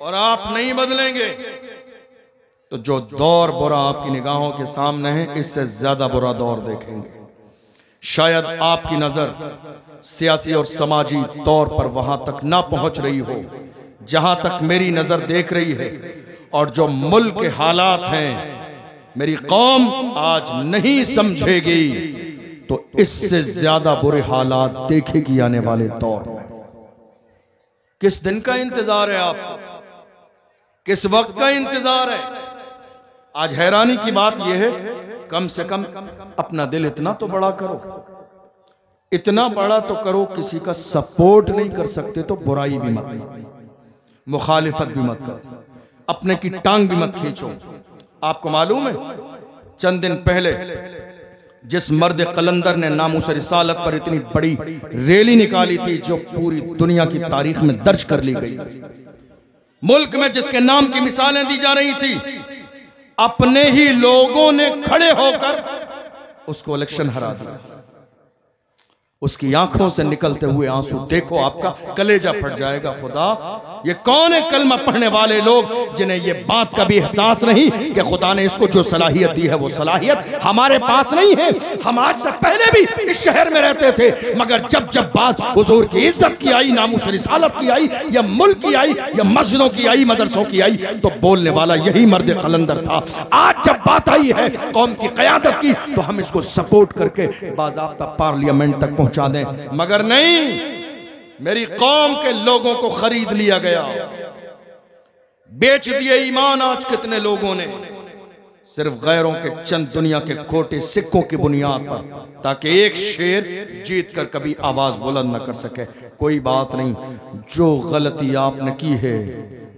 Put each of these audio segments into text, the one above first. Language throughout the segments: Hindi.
और आप नहीं बदलेंगे तो जो दौर बुरा आपकी निगाहों के सामने है, इससे ज्यादा बुरा दौर देखेंगे। शायद आपकी नजर सियासी और समाजी तौर पर वहां तक ना पहुंच रही हो जहां तक मेरी नजर देख रही है, और जो मुल्क के हालात हैं मेरी कौम आज नहीं समझेगी तो इससे ज्यादा बुरे हालात देखेगी आने वाले दौर में। किस दिन का इंतजार है आपको? किस वक्त का इंतजार है? आज हैरानी की बात यह है, कम से कम अपना दिल इतना तो बड़ा करो, इतना बड़ा तो करो, किसी का सपोर्ट नहीं कर सकते तो बुराई भी मत करो, मुखालिफत भी मत करो, अपने की टांग भी मत खींचो। आपको मालूम है चंद दिन पहले जिस मर्द कलंदर ने नामूस रिसालत पर इतनी बड़ी रैली निकाली थी जो पूरी दुनिया की तारीख में दर्ज कर ली गई, मुल्क में जिसके नाम की मिसालें दी जा रही थी, अपने ही लोगों ने खड़े होकर उसको इलेक्शन हरा दिया। उसकी आंखों से निकलते हुए आंसू देखो, आपका कलेजा फट जाएगा। खुदा, ये कौन है कलमा पढ़ने वाले लोग जिन्हें ये बात का भी एहसास नहीं कि खुदा ने इसको जो सलाहियत दी है वो सलाहियत हमारे पास नहीं है। हम आज से पहले भी इस शहर में रहते थे, मगर जब जब बात हुजूर की इज्जत की आई, नामूस रिसालत की आई, या मुल्क की आई, या मस्जिदों की आई, मदरसों की आई, तो बोलने वाला यही मर्द कलंदर था। आज जब बात आई है कौम की क़यादत की, तो हम इसको सपोर्ट करके बाज़ाब्ता पार्लियामेंट तक पहुंचा दें, मगर नहीं, मेरी कौम के लोगों को खरीद लिया गया, बेच दिए ईमान आज कितने लोगों ने, सिर्फ गैरों के चंद दुनिया के खोटे सिक्कों की बुनियाद पर, ताकि एक शेर जीत कर कभी आवाज बुलंद न कर सके। कोई बात नहीं, जो गलती आपने की है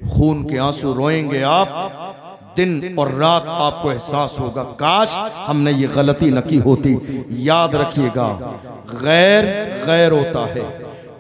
खून के आंसू रोएंगे आप, दिन और रात आपको एहसास होगा काश हमने ये गलती न की होती। याद रखिएगा, गैर गैर होता है,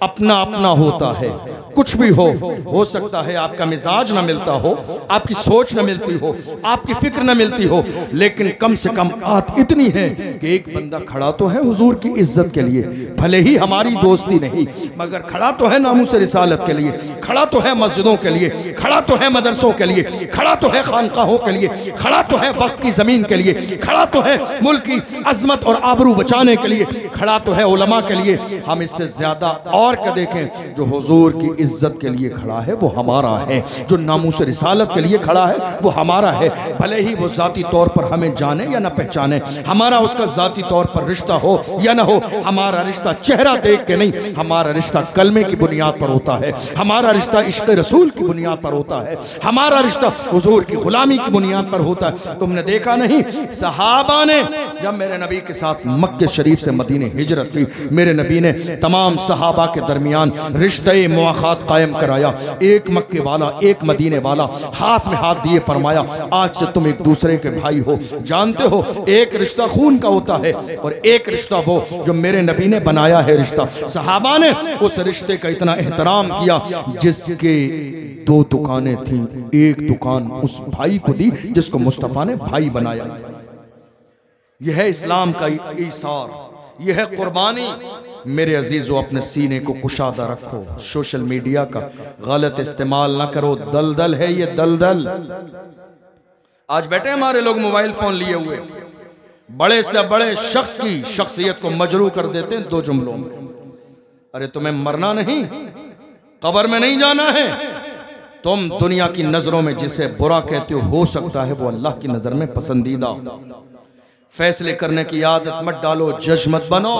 अपना अपना होता है। कुछ भी हो सकता है आपका मिजाज ना मिलता हो, आपकी सोच ना मिलती हो, आपकी फिक्र ना मिलती हो, लेकिन कम से कम बात इतनी है कि एक बंदा खड़ा तो है हुजूर की इज्जत के लिए, भले ही हमारी दोस्ती नहीं, मगर खड़ा तो है नामूस रिसालत के लिए, खड़ा तो है मस्जिदों के लिए, खड़ा तो है मदरसों के लिए, खड़ा तो है खानकाहों के लिए, खड़ा तो है वक्त की जमीन के लिए, खड़ा तो है मुल्क की अजमत और आबरू बचाने के लिए, खड़ा तो है उलमा के लिए। हम इससे ज्यादा और क्या देखें? जो हुजूर की इज्जत के लिए खड़ा है वो हमारा है, जो नामूस रिसालत के लिए खड़ा है वो हमारा है। भले ही वो जाती तौर पर हमें जाने या ना पहचाने, हमारा उसका जाती तौर पर रिश्ता हो या ना हो, हमारा रिश्ता चेहरा देख के नहीं, हमारा रिश्ता कलमे की बुनियाद पर होता है, हमारा रिश्ता इश्क रसूल की बुनियाद पर होता है, हमारा रिश्ता हुजूर की गुलामी की बुनियाद पर होता है। तुमने देखा नहीं, सहाबा ने जब मेरे नबी के साथ मक्के शरीफ से मदीने हिजरत की, मेरे नबी ने तमाम सहाबा के दरमियान रिश्ते मुआखात कायम कराया। एक मक्के वाला, एक मदीने वाला हाथ में हाथ दिए फरमाया, आज से तुम एक दूसरे के भाई हो। जानते हो, एक रिश्ता खून का होता है और एक रिश्ता वो जो मेरे नबी ने बनाया है रिश्ता। सहाबा ने उस रिश्ते का इतना एहतराम किया, जिसके दो दुकानें थी, एक दुकान उस भाई को दी जिसको मुस्तफा ने भाई बनाया। यह है इस्लाम का ईसार, यह है कुर्बानी। मेरे अजीजों, अपने सीने को कुशादा रखो, सोशल मीडिया का गलत इस्तेमाल ना करो। दलदल है ये, दलदल। आज बैठे हमारे लोग मोबाइल फोन लिए हुए, बड़े से बड़े शख्स की शख्सियत को मजरू कर देते हैं दो जुमलों में। अरे तुम्हें मरना नहीं, कब्र में नहीं जाना है। तुम दुनिया की नजरों में जिसे बुरा कहते हो सकता है वो अल्लाह की नजर में पसंदीदा। फैसले करने की आदत मत डालो, जज मत बनो,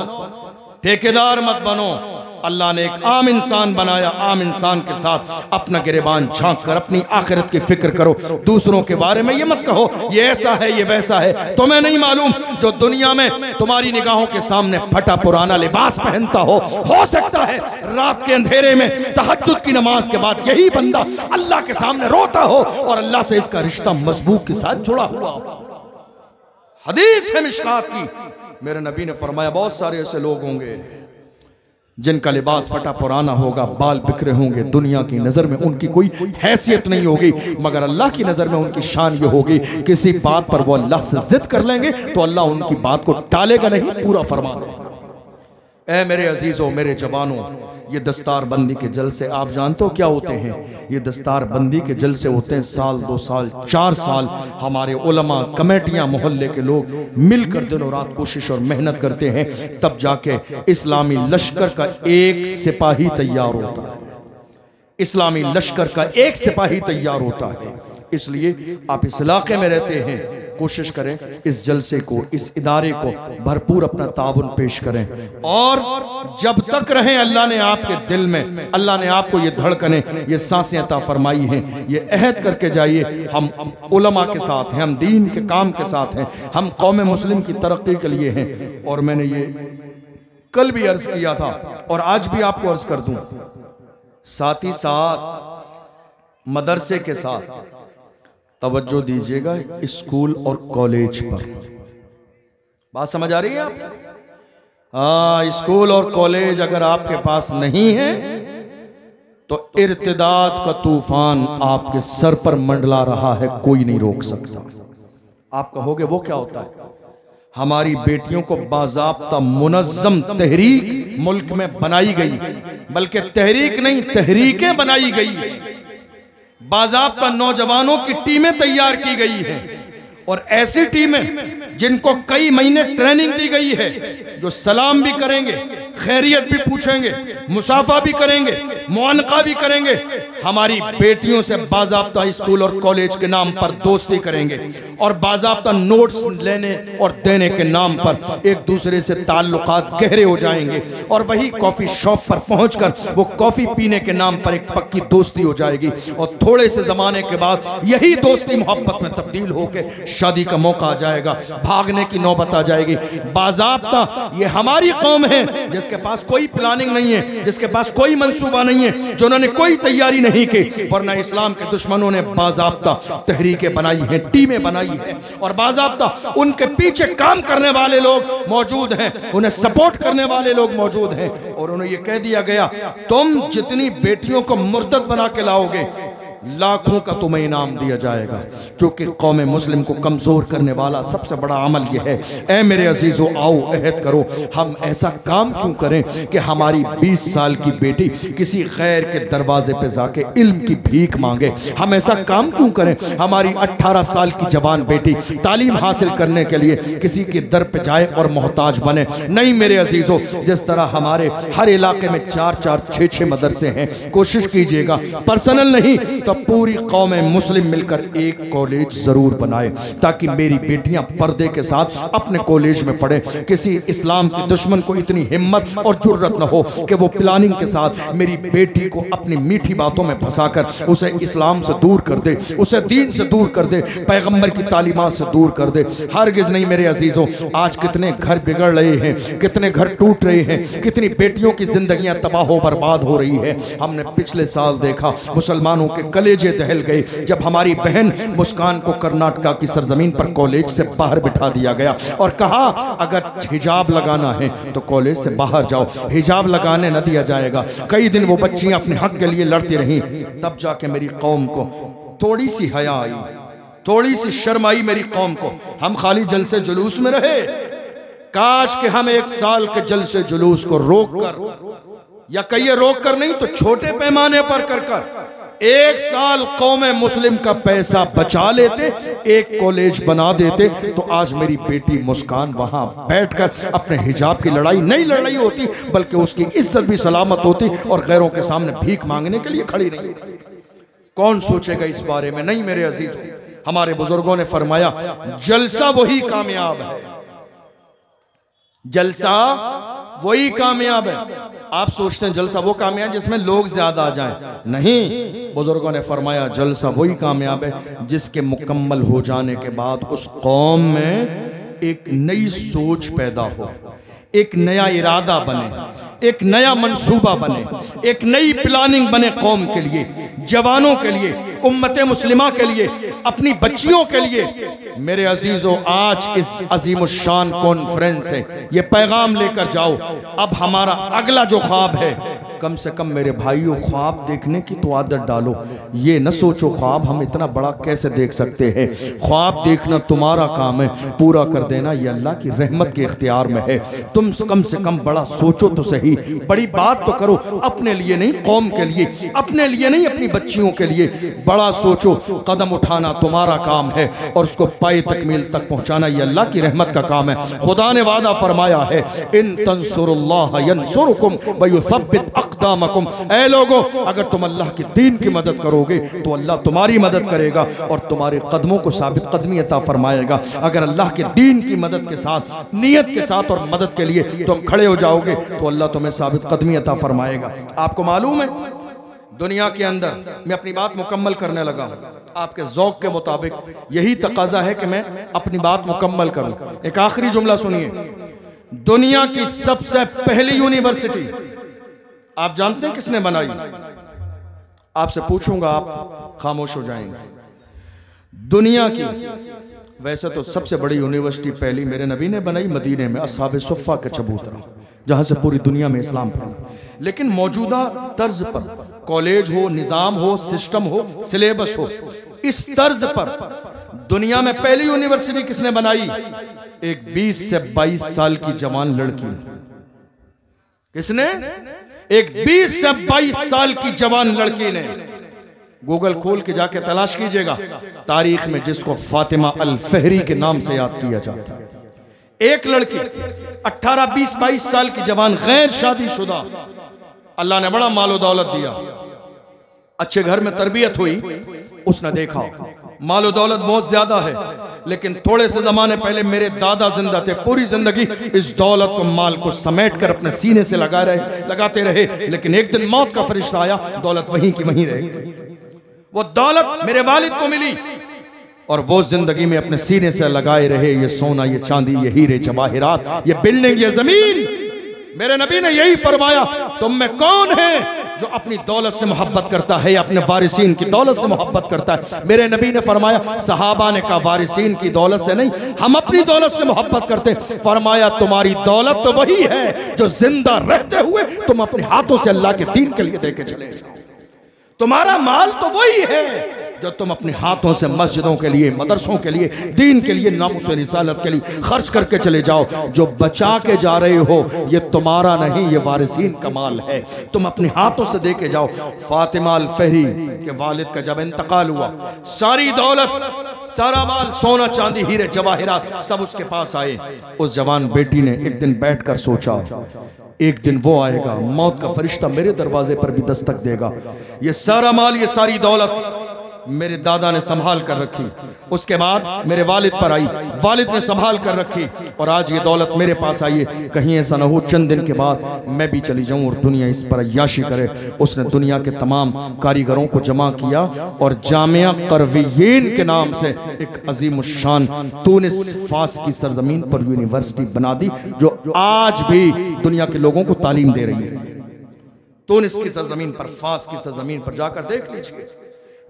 ठेकेदार मत बनो। अल्लाह ने एक आम इंसान बनाया, आम इंसान के साथ अपना गिरेबान झांक कर अपनी आखिरत की फिक्र करो। दूसरों के बारे में ये मत कहो ये ऐसा है ये वैसा है। तुम्हें नहीं मालूम जो दुनिया में तुम्हारी निगाहों के सामने फटा पुराना लिबास पहनता हो सकता है रात के अंधेरे में तहज्जुद की नमाज के बाद यही बंदा अल्लाह के सामने रोता हो और अल्लाह से इसका रिश्ता मजबूत के साथ जुड़ा हुआ हो। हदीस है मिशकात की, मेरे नबी ने फरमाया बहुत सारे ऐसे लोग होंगे जिनका लिबास फटा पुराना होगा, बाल बिखरे होंगे, दुनिया की नजर में उनकी कोई हैसियत नहीं होगी, मगर अल्लाह की नजर में उनकी शान ये होगी किसी बात पर वो अल्लाह से जिद कर लेंगे तो अल्लाह उनकी बात को टालेगा नहीं, पूरा फरमा देगा। ऐ मेरे अजीजों, मेरे जवानों, ये दस्तार बंदी के जलसे आप जानते हो क्या होते हैं? ये दस्तार बंदी के जलसे होते हैं साल 2 साल 4 साल हमारे उलमा कमेटियां मोहल्ले के लोग मिलकर दिनों रात कोशिश और मेहनत करते हैं, तब जाके इस्लामी लश्कर का एक सिपाही तैयार होता है। इस्लामी लश्कर का एक सिपाही तैयार होता है। इसलिए आप इस इलाके में रहते हैं, कोशिश करें इस जलसे को, इस इदारे को भरपूर अपना ताउन पेश करें। और जब तक रहें अल्लाह ने आपके दिल में, अल्लाह ने आपको ये धड़कने, ये सांसें अता फरमाई हैं, ये अहद करके जाइए हम उलमा के साथ हैं, हम दीन के काम के साथ हैं, हम कौम मुस्लिम की तरक्की के लिए हैं। और मैंने ये कल भी अर्ज किया था और आज भी आपको अर्ज कर दूं, साथ ही साथ मदरसे के साथ तवज्जो दीजिएगा स्कूल और कॉलेज पर। बात समझ आ रही है आपको? हाँ, स्कूल और कॉलेज अगर आपके पास नहीं है तो इर्तिदाद का तूफान आपके सर पर मंडला रहा है, कोई नहीं रोक सकता। आप कहोगे वो क्या होता है? हमारी बेटियों को बाज़ाब्ता मुनज़्ज़म तहरीक मुल्क में बनाई गई, बल्कि तहरीक नहीं तहरीकें बनाई गई, बाज़ाब्ता नौजवानों की टीमें तैयार की गई हैं। और ऐसी टीमें जिनको कई महीने ट्रेनिंग दी गई है, जो सलाम भी करेंगे, खैरियत भी पूछेंगे, मुसाफा भी करेंगे, मुआनका भी करेंगे, हमारी बेटियों से बाज़ाब्ता स्कूल और कॉलेज के नाम पर दोस्ती करेंगे और बाज़ाब्ता नोट्स लेने और देने के नाम पर एक दूसरे से ताल्लुकात गहरे हो जाएंगे। और वही कॉफी शॉप पर पहुंचकर वो कॉफी पीने के नाम पर एक पक्की दोस्ती हो जाएगी और थोड़े से जमाने के बाद यही दोस्ती मोहब्बत में तब्दील होकर शादी का मौका आ जाएगा, भागने की नौबत आ जाएगी। बाज़ाब्ता ये हमारी कौम है जिसके पास कोई प्लानिंग नहीं है, जिसके पास कोई मंसूबा नहीं है, जिन्होंने कोई तैयारी नहीं की, वरना इस्लाम के दुश्मनों ने बाज़ाब्ता तहरीकें बनाई हैं, टीमें बनाई हैं और बाज़ाब्ता उनके पीछे काम करने वाले लोग मौजूद हैं, उन्हें सपोर्ट करने वाले लोग मौजूद हैं। और उन्हें यह कह दिया गया, तुम जितनी बेटियों को मुर्तद बना के लाओगे लाखों का तुम्हें इनाम दिया जाएगा। क्योंकि कौम मुस्लिम को कमजोर करने वाला सबसे बड़ा अमल यह है, ऐ मेरे अजीजों आओ अहद करो, हम ऐसा काम क्यों करें कि हमारी 20 साल की बेटी किसी गैर के दरवाजे पे जाके इल्म की भीख मांगे। हम ऐसा काम क्यों करें हमारी 18 साल की जवान बेटी तालीम हासिल करने के लिए किसी के दर पे जाए और मोहताज बने। नहीं मेरे अजीजों, जिस तरह हमारे हर इलाके में 4-4, 6-6 मदरसे हैं, कोशिश कीजिएगा पर्सनल नहीं तो पूरी कौम मुस्लिम मिलकर एक कॉलेज जरूर बनाए, ताकि मेरी बेटियां पर्दे के साथ अपने कॉलेज में पढ़े। किसी इस्लाम के दुश्मन को इतनी हिम्मत और जुर्रत न हो कि वो प्लानिंग के साथ मेरी बेटी को अपनी मीठी बातों में फंसाकर उसे इस्लाम से दूर कर दे, उसे दीन से दूर कर दे, पैगंबर की तालीमात से दूर कर दे। हरगिज़ नहीं मेरे अजीजों। आज कितने घर बिगड़ रहे हैं, कितने घर टूट रहे हैं, कितनी बेटियों की जिंदगियां तबाह बर्बाद हो रही है। हमने पिछले साल देखा मुसलमानों के कलेजे दहल गए जब हमारी बहन मुस्कान को कर्नाटका की सरजमीन पर कॉलेज से बाहर बिठा दिया गया और कहा अगर हिजाब लगाना है तो कॉलेज से बाहर जाओ, हिजाब लगाने न दिया जाएगा। कई दिन वो बच्चियां अपने हक के लिए लड़ती रहीं, तब जाके मेरी कौम को थोड़ी सी हया आई, थोड़ी सी शर्म आई मेरी कौम को। हम खाली जलसे जुलूस में रहे, काश कि हम 1 साल के जलसे जुलूस को रोक कर, या कहिए रोक कर नहीं तो छोटे पैमाने पर कर 1 साल कौम मुस्लिम का पैसा बचा लेते, एक कॉलेज बना देते, तो आज मेरी बेटी मुस्कान वहां बैठकर अपने हिजाब की लड़ाई नहीं लड़ाई होती, बल्कि उसकी इज्जत भी सलामत होती और गैरों के सामने भीख मांगने के लिए खड़ी नहीं होती। कौन सोचेगा इस बारे में? नहीं मेरे अजीज, हमारे बुजुर्गों ने फरमाया जलसा वही कामयाब है, जलसा वही कामयाब है। आप सोचते हैं जलसा वो कामयाब जिसमें लोग ज्यादा आ जाएं, नहीं, बुजुर्गों ने फरमाया जलसा वही कामयाब है जिसके मुकम्मल हो जाने के बाद उस कौम में एक नई सोच पैदा हो, एक नया इरादा बने, एक नया मंसूबा बने, एक नई प्लानिंग बने कौम के लिए, जवानों के लिए, उम्मत मुस्लिमा के लिए, अपनी बच्चियों के लिए। मेरे अजीजों, आज इस अजीमुशान कॉन्फ्रेंस से ये पैगाम लेकर जाओ, अब हमारा अगला जो ख्वाब है कम से कम मेरे भाइयों ख्वाब देखने की तो आदत डालो। ये न सोचो ख्वाब हम इतना बड़ा कैसे देख सकते हैं। ख्वाब देखना तुम्हारा काम है, पूरा कर देना ये अल्लाह की रहमत के इख्तियार में है। तुम कम से कम बड़ा सोचो तो सही, बड़ी बात तो करो, अपने लिए नहीं कौम के लिए, अपने लिए नहीं अपनी बच्चियों के लिए। बड़ा सोचो, कदम उठाना तुम्हारा काम है और उसको पाए तकमील तक पहुंचाना ये अल्लाह की रहमत का काम है। खुदा ने वादा फरमाया है, इन तंसुरुल्लाह यंसुरकुम व युसब्बित अक़दामकुम। ऐ लोगों, अगर तुम अल्लाह के दीन की मदद करोगे तो अल्लाह तुम्हारी मदद करेगा और तुम्हारे कदमों को साबित कदमी अता फरमाएगा। अगर अल्लाह के दीन की मदद के साथ, नियत के साथ और मदद के लिए तुम खड़े हो जाओगे तो अल्लाह तुम्हें साबित कदमी अता फरमाएगा। आपको मालूम है, दुनिया के अंदर, मैं अपनी बात मुकम्मल करने लगा हूं, आपके ज़ौक़ के मुताबिक यही तकाजा है कि मैं अपनी बात मुकम्मल करूं। एक आखिरी जुमला सुनिए, दुनिया की सबसे पहली यूनिवर्सिटी आप जानते हैं किसने बनाई? आपसे पूछूंगा, आप खामोश हो जाएंगे। दुनिया की वैसे तो सबसे बड़ी यूनिवर्सिटी पहली मेरे नबी ने बनाई मदीने में, असहाबे सुफ़ा के चबूतरा, जहां से पूरी दुनिया में इस्लाम फैला। लेकिन मौजूदा तर्ज पर कॉलेज हो, निज़ाम हो, सिस्टम हो, सिलेबस हो, इस तर्ज पर दुनिया में पहली यूनिवर्सिटी किसने बनाई? एक 20 से 22 साल की जवान लड़की ने। किसने? एक 20 से 22 साल की जवान लड़की ने। गूगल खोल के जाके तलाश कीजिएगा, तारीख में जिसको फातिमा अल फहरी के नाम से याद किया जाता है। एक लड़की 18, 20, 22 साल की जवान, गैर शादीशुदा, अल्लाह ने बड़ा मालो दौलत दिया, अच्छे घर में तरबियत हुई, उसने देखा मालो दौलत बहुत ज्यादा है, लेकिन थोड़े से जमाने पहले मेरे दादा जिंदा थे, पूरी जिंदगी इस दौलत को, माल को समेट कर अपने सीने से लगाते रहे, लेकिन एक दिन मौत का फरिश्ता आया, दौलत वहीं की वहीं रह गई। वो दौलत मेरे वालिद को मिली और वो जिंदगी में अपने सीने से लगाए रहे, ये सोना, ये चांदी, ये हीरे जवाहिरात, ये बिल्डिंग, ये जमीन। मेरे नबी ने यही फरमाया, तुम में कौन है जो अपनी दौलत से मोहब्बत करता है या अपने वारिसीन की दौलत से मोहब्बत करता है? मेरे नबी ने फरमाया, सहाबा ने कहा वारिसीन की दौलत से नहीं, हम अपनी दौलत से मोहब्बत करते। फरमाया, तुम्हारी दौलत तो वही है जो जिंदा रहते हुए तुम अपने हाथों से अल्लाह के दीन के लिए देके चले जाओ। तुम्हारा माल तो वही है जो तुम अपने हाथों से मस्जिदों के लिए, मदरसों के लिए, दीन के लिए, नामुस रिसालत के लिए खर्च करके चले जाओ। जो बचा के जा रहे हो ये तुम्हारा नहीं, ये वारिसीन का माल है, तुम अपने हाथों से दे के जाओ। फातिमा अल फहरी के वालिद का जब इंतकाल हुआ, सारी दौलत, सारा माल, सोना चांदी, हीरे जवाहिरात सब उसके पास आए। उस जवान बेटी ने एक दिन बैठकर सोचा, एक दिन वो आएगा, मौत का फरिश्ता मेरे दरवाजे पर भी दस्तक देगा। ये सारा माल, ये सारी दौलत मेरे दादा ने संभाल कर रखी, उसके बाद मेरे वालिद पर आई, वालिद ने संभाल कर रखी, और आज ये दौलत मेरे पास आई है। कहीं ऐसा ना हो चंद दिन के बाद मैं भी चली जाऊं और दुनिया इस पर अय्याशी करे। उसने दुनिया के तमाम कारीगरों को जमा किया और जामिया करवियीन के नाम से एक अजीम शान तुनिस फास की सरजमीन पर यूनिवर्सिटी बना दी, जो आज भी दुनिया के लोगों को तालीम दे रही है। तुनिस की सरजमीन पर, फास की सरजमीन पर जाकर देख लीजिए।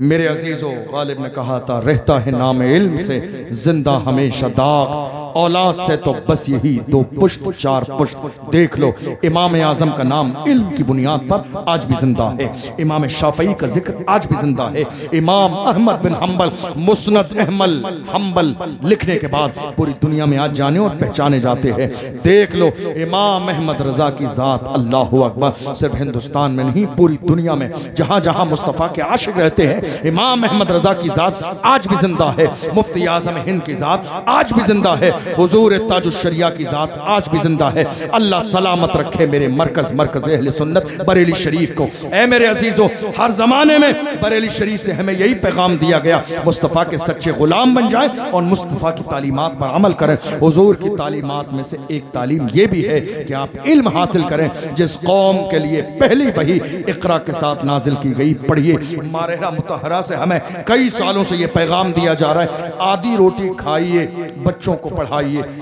मेरे अजीजों, गालिब ने कहा था, रहता है नाम इल्म से जिंदा हमेशा दाग, औलाद से तो बस यही 2 पुश्त 4 पुश्त। देख लो, इमाम आजम का नाम इल्म की बुनियाद पर आज भी जिंदा है। इमाम शाफई का जिक्र आज भी जिंदा है। इमाम अहमद बिन हम्बल मुस्नद अहमद हम्बल लिखने के बाद पूरी दुनिया में आज जाने और पहचाने जाते हैं। देख लो, इमाम अहमद रजा की जात, अल्लाहु अकबर, सिर्फ हिंदुस्तान में नहीं पूरी दुनिया में जहां जहां मुस्तफा के आशिक रहते हैं, इमाम अहमद रजा की जात आज भी जिंदा है। मुफ्ती आजम हिंद की जात आज भी जिंदा है। हुजूर ताजुश शरिया की जात आज भी जिंदा है। अल्लाह सलामत रखे मेरे मरकज अहले सुन्नत बरेली शरीफ को। ऐ मेरे अजीजों, हर जमाने में बरेली शरीफ से हमें यही पैगाम दिया गया, मुस्तफ़ा के सच्चे गुलाम बन जाए और मुस्तफ़ा की तालीमात पर अमल करें। हुजूर की तालीमात में से एक तालीम ये भी है कि आप इल्म हासिल करें। जिस कौम के लिए पहली वही इक़रा के साथ नाजिल की गई, पढ़िए। मारहरा मुतहरा से हमें कई सालों से ये पैगाम दिया जा रहा है, आधी रोटी खाइए, बच्चों को पढ़ाइए।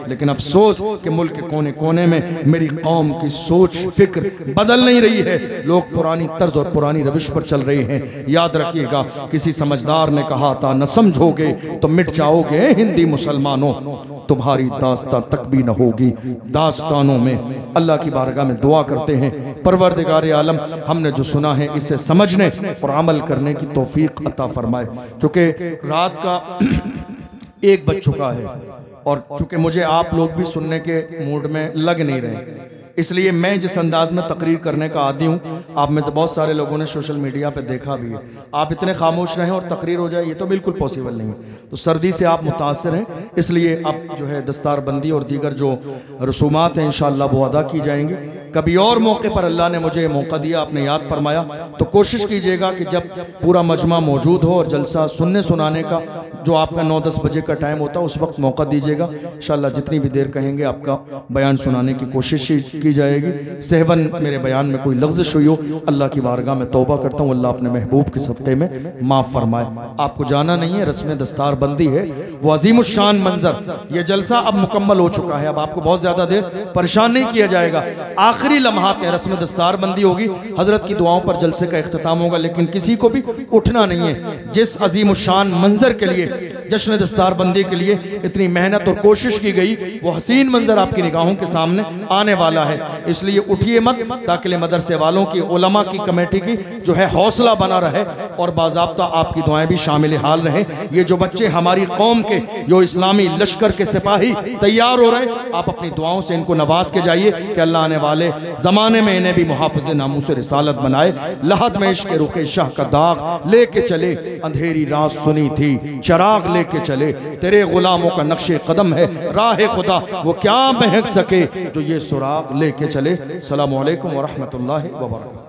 लेकिन अफसोस कि मुल्क के कोने कोने में मेरी कौम की सोच फिक्र बदल नहीं रही है। लोग पुरानी तर्ज और पुरानी रविश पर चल रहे हैं। याद रखिएगा, किसी समझदार ने कहा था, न समझोगे तो मिट जाओगे हिंदी मुसलमानों, तुम्हारी दास्तां तक भी न होगी दास्तानों में। अल्लाह की बारगाह में दुआ करते हैं परवरदिगार आलम हमने जो सुना है इसे समझने और अमल करने की तौफीक अता फरमाए। चूँकि रात का 1 बज चुका है और चूँकि मुझे आप लोग भी सुनने के मूड में लग नहीं रहे, इसलिए मैं जिस अंदाज में तकरीर करने का आदी हूँ, आप में से बहुत सारे लोगों ने सोशल मीडिया पे देखा भी है, आप इतने खामोश रहें और तकरीर हो जाए, ये तो बिल्कुल पॉसिबल नहीं है। तो सर्दी से आप मुतासर हैं, इसलिए अब जो है दस्तारबंदी और दीगर जो रसूमात हैं इंशाअल्लाह वो अदा की जाएंगी। कभी और मौके पर अल्लाह ने मुझे मौका दिया, आपने याद फरमाया, तो कोशिश कीजिएगा कि जब पूरा मजमा मौजूद हो और जलसा सुनने सुनाने का जो आपका 9-10 बजे का टाइम होता है उस वक्त मौका दीजिएगा। इंशाअल्लाह जितनी भी देर कहेंगे आपका बयान सुनाने की कोशिश की जाएगी। सहवन मेरे बयान में कोई लफ्ज़िश हुई हो, अल्लाह की बारगाह में तौबा करता हूँ, अल्लाह अपने महबूब के सदक़े में माफ़ फरमाए। आपको जाना नहीं है, रस्म दस्तारबंदी है, वो अजीमुश्शान मंजर, ये जलसा अब मुकम्मल हो चुका है, अब आपको बहुत ज़्यादा देर परेशान नहीं किया जाएगा। आखिरी लम्हात में रस्म दस्तारबंदी होगी, हजरत की दुआओं पर जलसे का इख्तिताम होगा, लेकिन किसी को भी उठना नहीं है। जिस अजीमुश्शान मंजर के लिए, जश्न दस्तारबंदी के लिए इतनी मेहनत और कोशिश की गई, वो हसीन मंजर आपकी निगाहों के सामने आने वाला है। इसलिए उठिए मत, ताकि मदरसे वालों की, उलमा की, कमेटी की जो है हौसला बना रहे और बाज़ाब्ता आपकी दुआएं भी शामिल हाल रहे। ये जो बच्चे हमारी कौम के, जो इस्लामी लश्कर के सिपाही तैयार हो रहे हैं, आप अपनी दुआओं से इनको नवाज के जाइए कि अल्लाह आने वाले ज़माने में इन्हें भी मुहाफ़िज़ नामूस रिसालत बनाए। लहद में इश्क़ रुखे शाह का दाग लेके चले, अंधेरी रात सुनी थी चराग लेके चले, तेरे गुलामों का नक्शे कदम है राह खुदा, वो क्या महक सके जो ये सुराग लेके चले। अस्सलामु अलैकुम व रहमतुल्लाहि व बरकातहू।